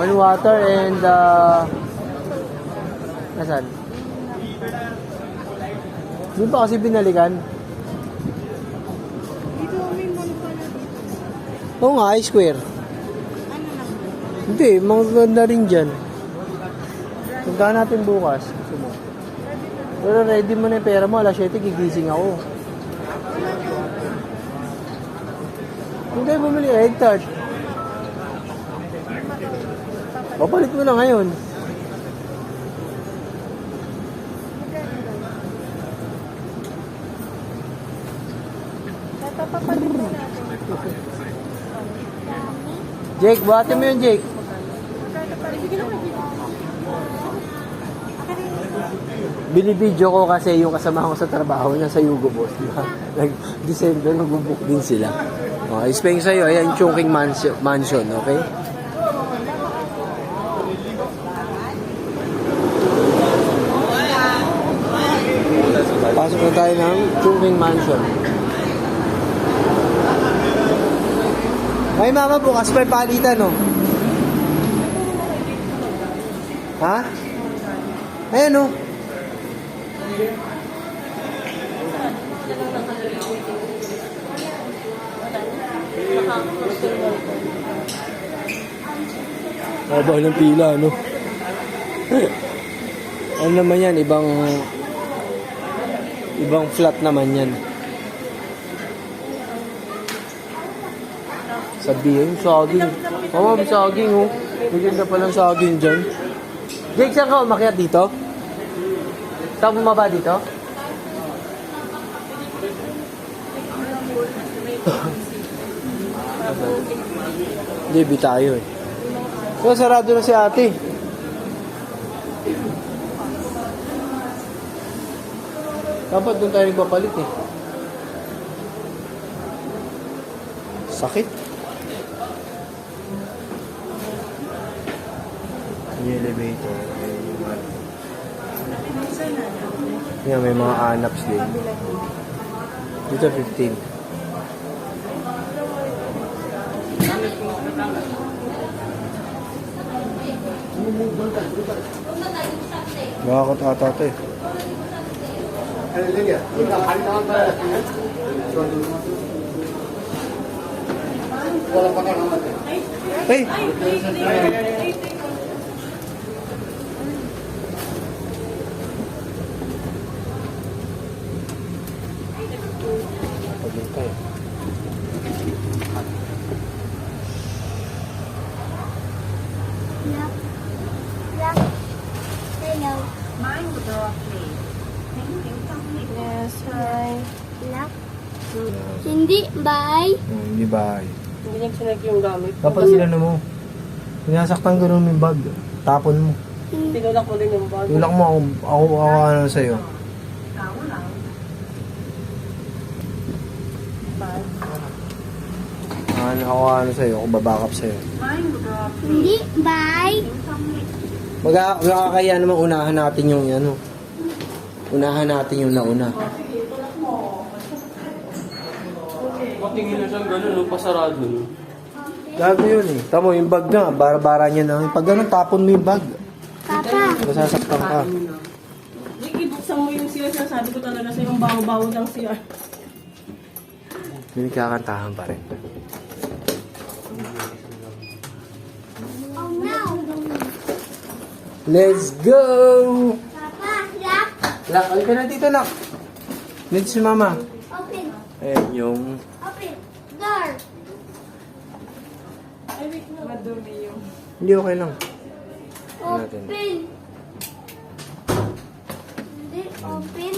One water and nasaan? Hindi pa kasi binalikan. Dito may mall pala dito. Oo nga, I-square. Ano na? Hindi, maganda rin dyan. Puntahan natin bukas. Gusto mo. Pero ready mo na yung pera mo. Alas 7, gigising ako. Kung tayo bumili, egg tart. Papalit mo na ngayon. Papapalit na natin. Jake, buhatin mo yun, Jake. Binibidyo ko kasi yung kasama ko sa trabaho niya sa Yugo Boss. Diba? Nag-December, nag-book din sila. Explain sa'yo, ayan yung Chungking Mansion, okay? Pasok na tayo ng Chungking Mansion. Ay, mama, bukas may palitan, no? Ha? Ayan, no? Haba ng pila, no? Ano naman yan? Ibang flat naman yan. Sabihin, saging. Oo, may saging, oh. May ganda palang saging dyan. Jake, saan ka umakyat dito? Saan bumaba dito? Hindi, tayo eh. So, sarado na si ate. Dapat doon tayo nagpapalit eh. Sakit. Yung elevator. Yan, may mga anaps din. Dito 15. Nakakot ata ito eh. Hey! Hello. Mine would draw please. Thank you. Yes, hi. Lock. Hindi, bye. Hindi ba? Hindi niya sinag yung gamit. Dapat sila na mo. Sinasaktan ko yung bag. Tapon mo. Tinulak mo din yung bag. Tulak mo ako ano sa'yo. Ako sa'yo. Ako babakap sa'yo. Hindi, bye. Magkakaya naman unahan natin yung ano. Unahan natin yung nauna. Patingin na siyang gano'n, no? Pasarado. No? Gago yun eh. Tamo yung bag na. Bara-bara niya na. Pag ganun, tapon mo yung bag. Papa. Masasaktan ka. Jake, ibuksan mo yung CR. Sabi ko talaga sa yung baho-baho ng CR. Hindi kakantahan pa rin. Oh no. Let's go! Papa, lock. Lak, alika na dito, Lak. Dito si Mama. Open. Ayan yung... Open. Door. Ay, wait na. Madumi yung... Hindi, okay lang. Natin. Open. Hindi open.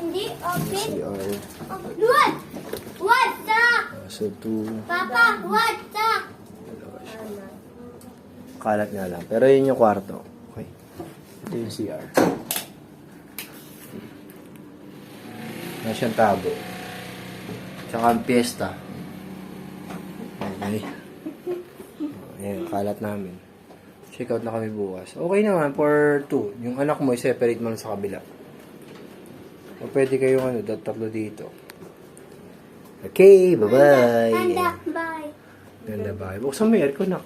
Hindi open. CR. What? What's up? So, 2. Papa, what's up? Kalat nga lang. Pero yun yung kwarto. Okay. Ito yung CR. Yan siyang tabo. Tsaka ang piyesta. Okay. Ayan, kalat namin. Check out na kami bukas. Okay naman for 2. Yung anak mo, i-separate mo sa kabila. O pwede kayong tatlo dito. Okay, bye-bye. Handa, bye. Ganda ba? Buksan mo yung aircon, nak.